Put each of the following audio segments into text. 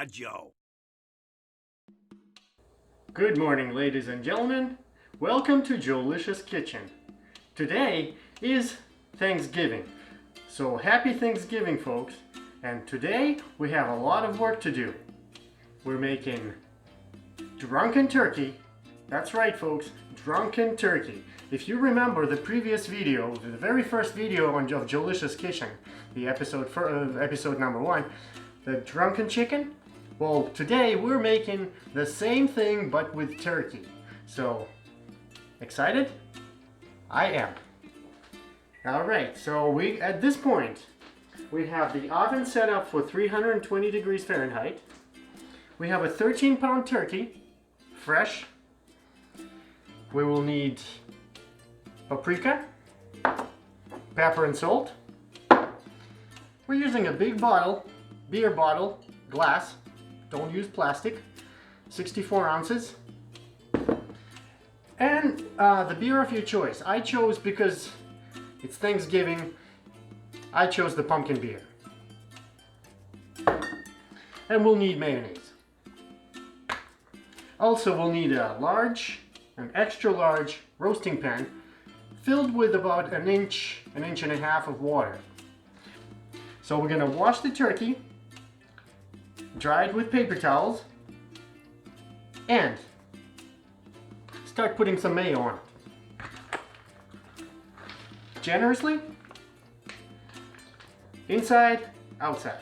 Joe. Good morning, ladies and gentlemen. Welcome to Joelicious Kitchen. Today is Thanksgiving. So happy Thanksgiving, folks. And today we have a lot of work to do. We're making drunken turkey. That's right, folks, drunken turkey. If you remember the previous video, the very first video of Joelicious Kitchen, the episode number 1, the drunken chicken. Well, today we're making the same thing but with turkey. So, excited? I am. Alright, so at this point, we have the oven set up for 320 degrees Fahrenheit. We have a 13-pound turkey, fresh. We will need paprika, pepper and salt. We're using a big bottle, beer bottle, glass. Don't use plastic. 64 ounces. And the beer of your choice. I chose, because it's Thanksgiving, I chose the pumpkin beer. And we'll need mayonnaise. Also, we'll need an extra large roasting pan filled with about an inch and a half of water. So we're gonna wash the turkey, dry it with paper towels, and start putting some mayo on it. Generously, inside, outside.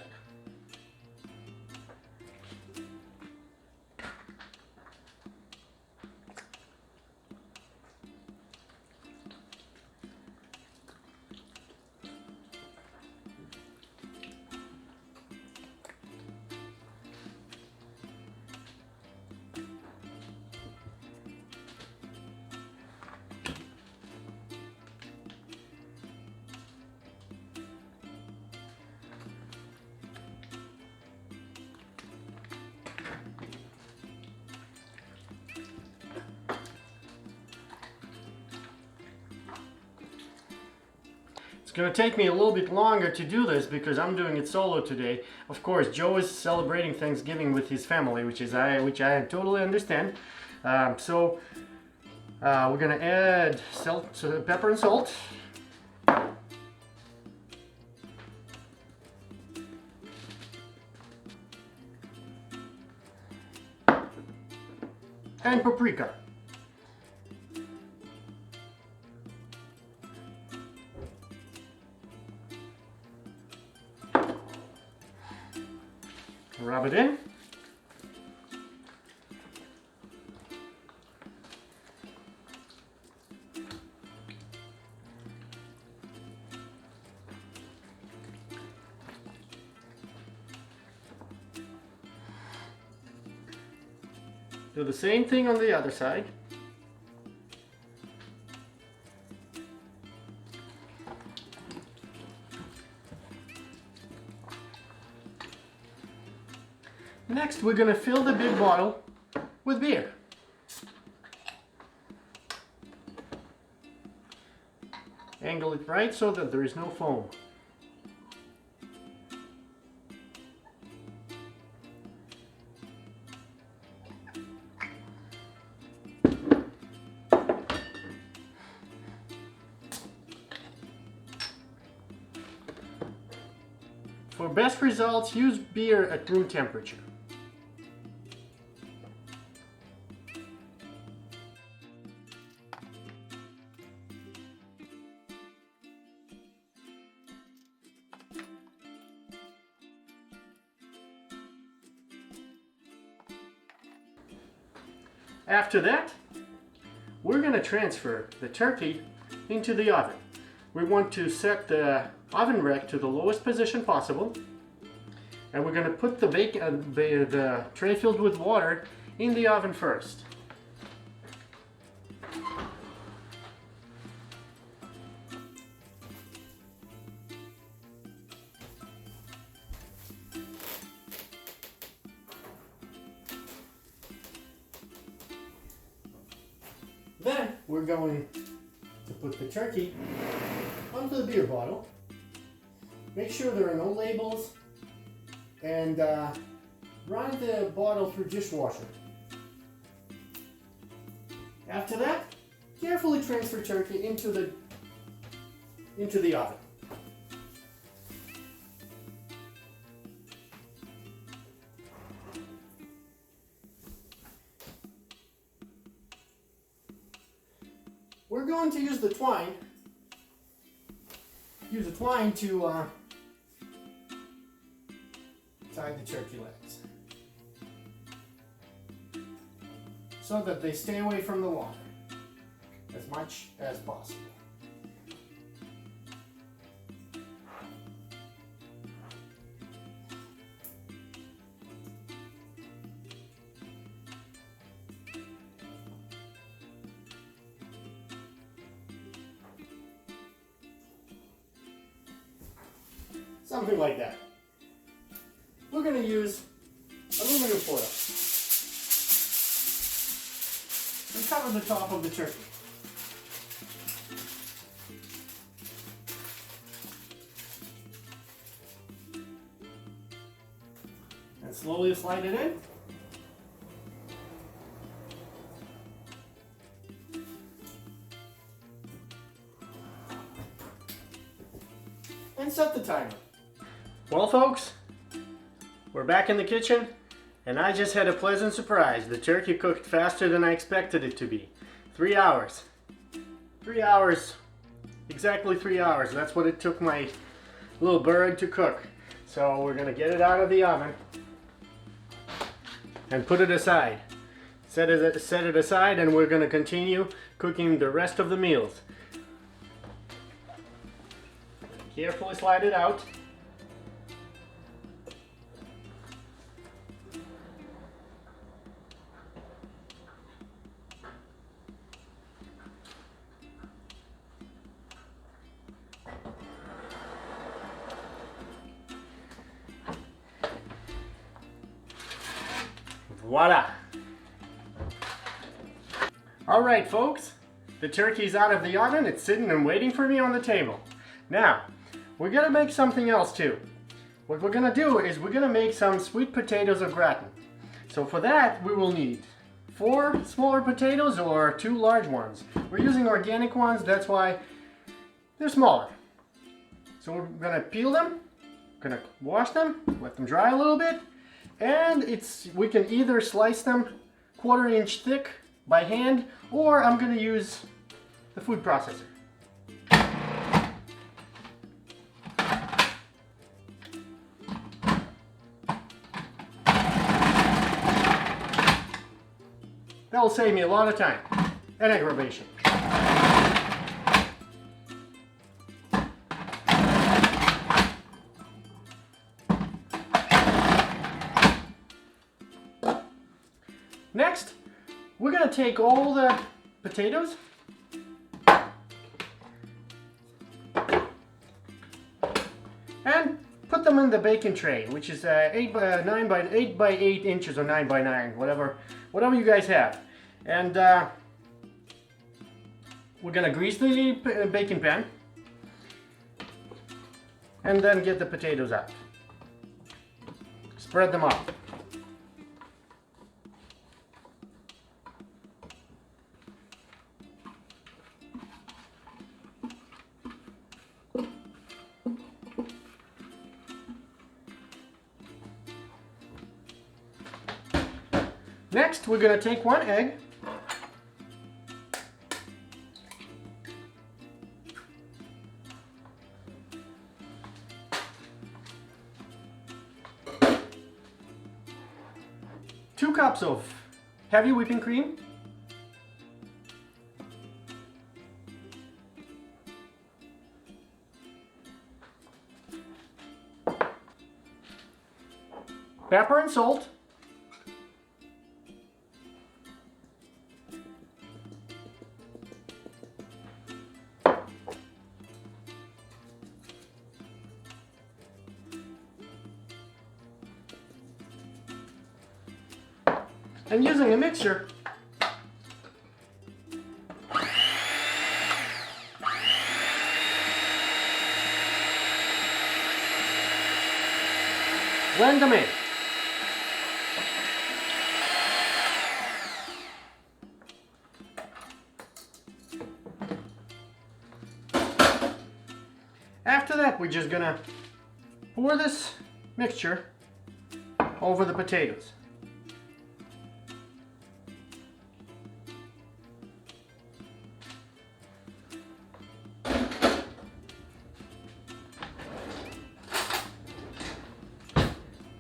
It's going to take me a little bit longer to do this because I'm doing it solo today. Of course, Joe is celebrating Thanksgiving with his family, which I totally understand. So we're going to add pepper and salt. And paprika. Rub it in. Do the same thing on the other side. Next, we're going to fill the big bottle with beer. Angle it right so that there is no foam. For best results, use beer at room temperature. After that, we're going to transfer the turkey into the oven. We want to set the oven rack to the lowest position possible, and we're going to put the tray filled with water in the oven first. Then we're going to put the turkey onto the beer bottle. Make sure there are no labels, and run the bottle through dishwasher. After that, carefully transfer turkey into the oven. We're going to use the twine. Use the twine to tie the turkey legs so that they stay away from the water as much as possible. Something like that. We're going to use aluminum foil and cover the top of the turkey. And slowly slide it in. And set the timer. Well, folks, we're back in the kitchen, and I just had a pleasant surprise. The turkey cooked faster than I expected it to be. 3 hours. 3 hours. Exactly 3 hours. That's what it took my little bird to cook. So we're going to get it out of the oven and put it aside. Set it aside, and we're going to continue cooking the rest of the meals. Carefully slide it out. Voila! All right, folks, the turkey's out of the oven. It's sitting and waiting for me on the table. Now, we're gonna make something else too. What we're gonna do is we're gonna make some sweet potatoes au gratin. So for that, we will need 4 smaller potatoes or 2 large ones. We're using organic ones, that's why they're smaller. So we're gonna peel them, gonna wash them, let them dry a little bit, and we can either slice them 1/4 inch thick by hand, or I'm gonna use the food processor. That will save me a lot of time and aggravation. Next, we're going to take all the potatoes and put them in the baking tray, which is 8 by 8 inches or 9 by 9, whatever you guys have. And we're going to grease the baking pan and then get the potatoes out. Spread them out. Next, we're going to take 1 egg, two cups of heavy whipping cream, pepper and salt, and using a mixture, blend them in. After that, we're just gonna pour this mixture over the potatoes.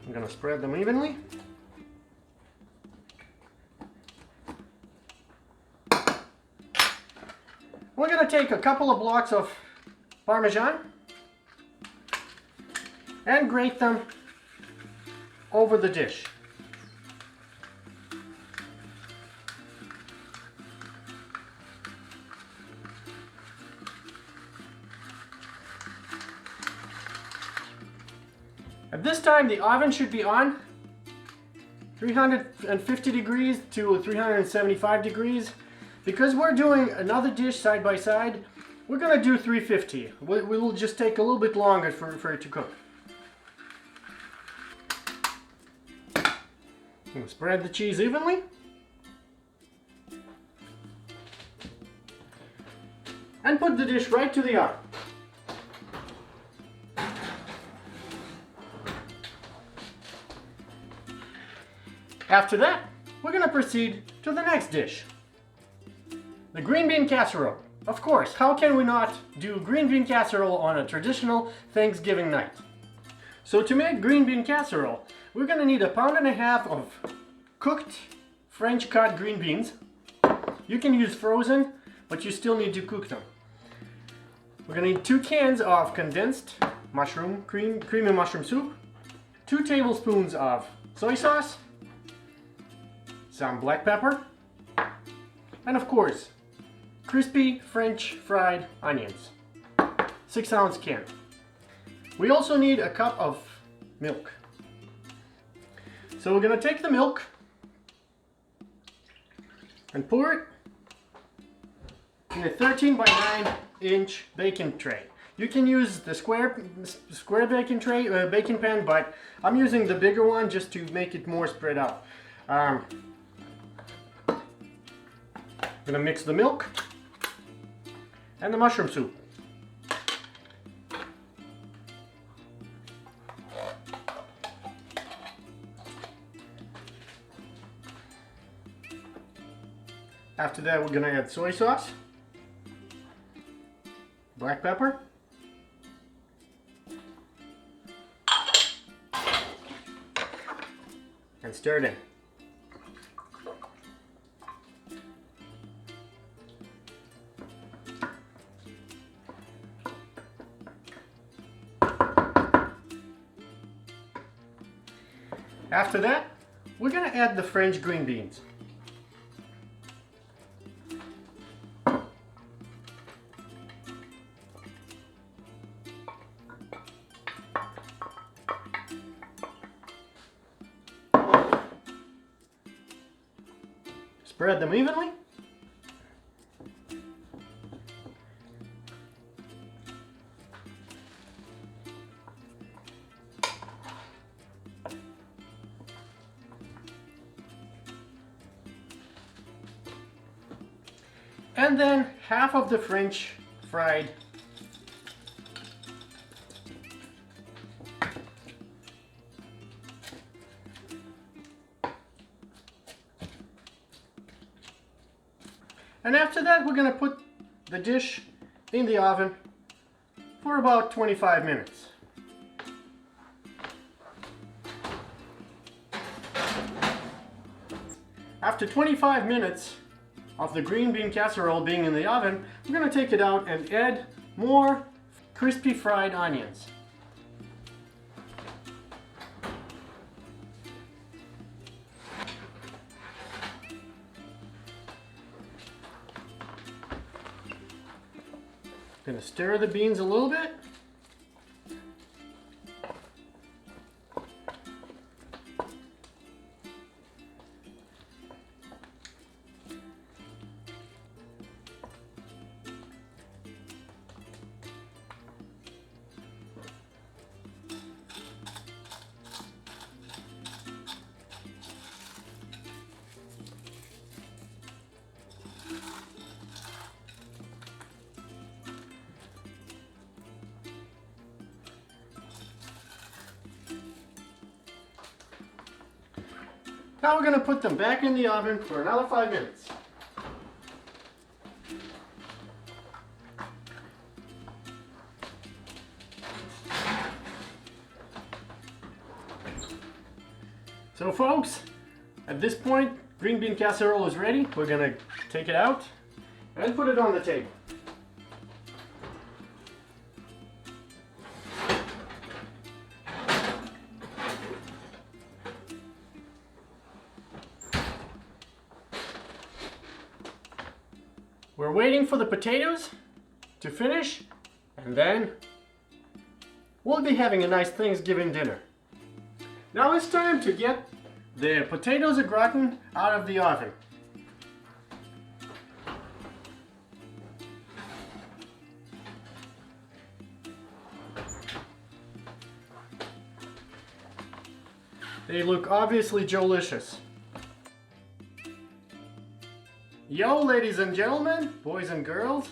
I'm gonna spread them evenly. We're gonna take a couple of blocks of Parmesan and grate them over the dish. At this time, the oven should be on 350 degrees to 375 degrees. Because we're doing another dish side by side, we're gonna do 350. We'll just take a little bit longer for it to cook. We'll spread the cheese evenly. And put the dish right to the oven. After that, we're gonna proceed to the next dish. The green bean casserole. Of course, how can we not do green bean casserole on a traditional Thanksgiving night? So to make green bean casserole, we're gonna need 1.5 pounds of cooked French cut green beans. You can use frozen, but you still need to cook them. We're gonna need 2 cans of condensed creamy mushroom soup, 2 tablespoons of soy sauce, some black pepper, and of course, crispy French fried onions. 6-ounce can. We also need a cup of milk. So we're gonna take the milk and pour it in a 13 by 9 inch baking tray. You can use the square baking tray, baking pan, but I'm using the bigger one just to make it more spread out. I'm gonna mix the milk and the mushroom soup. After that, we're gonna add soy sauce, black pepper, and stir it in. After that, we're gonna add the French green beans. Spread them evenly. And then half of the French fried and after that, we're going to put the dish in the oven for about 25 minutes. After 25 minutes of the green bean casserole being in the oven, we're going to take it out and add more crispy fried onions. Gonna stir the beans a little bit. Now we're going to put them back in the oven for another 5 minutes. So folks, at this point, green bean casserole is ready. We're going to take it out and put it on the table. We're waiting for the potatoes to finish, and then we'll be having a nice Thanksgiving dinner. Now it's time to get the potatoes au gratin out of the oven. They look obviously Joelicious. Yo, ladies and gentlemen, boys and girls,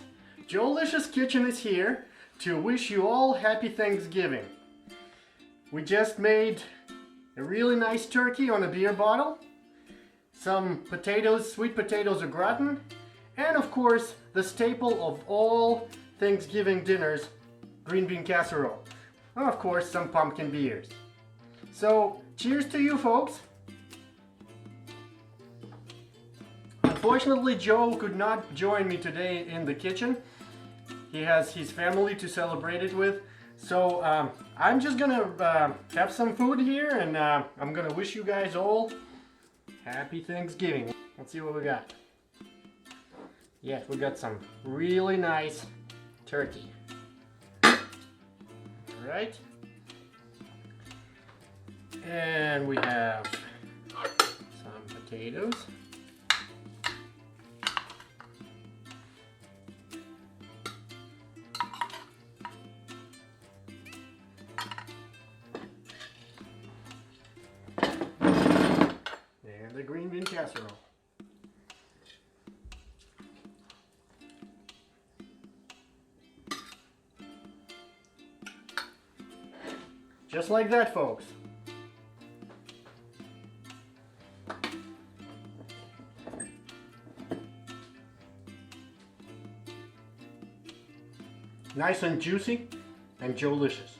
Joelicious Kitchen is here to wish you all happy Thanksgiving. We just made a really nice turkey on a beer bottle, some potatoes, sweet potatoes au gratin, and of course the staple of all Thanksgiving dinners, green bean casserole. And of course some pumpkin beers. So cheers to you folks. Unfortunately, Joe could not join me today in the kitchen. He has his family to celebrate it with. So I'm just gonna have some food here, and I'm gonna wish you guys all happy Thanksgiving. Let's see what we got. Yes, we got some really nice turkey. All right. And we have some potatoes. And the green bean casserole. Just like that, folks. Nice and juicy and Joelicious.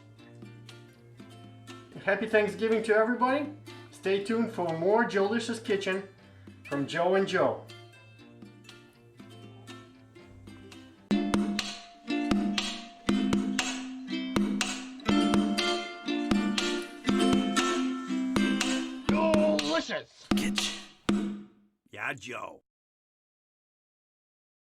Happy Thanksgiving to everybody. Stay tuned for more Joelicious Kitchen from Joe and Joe. Joelicious Kitchen. Yeah, Joe.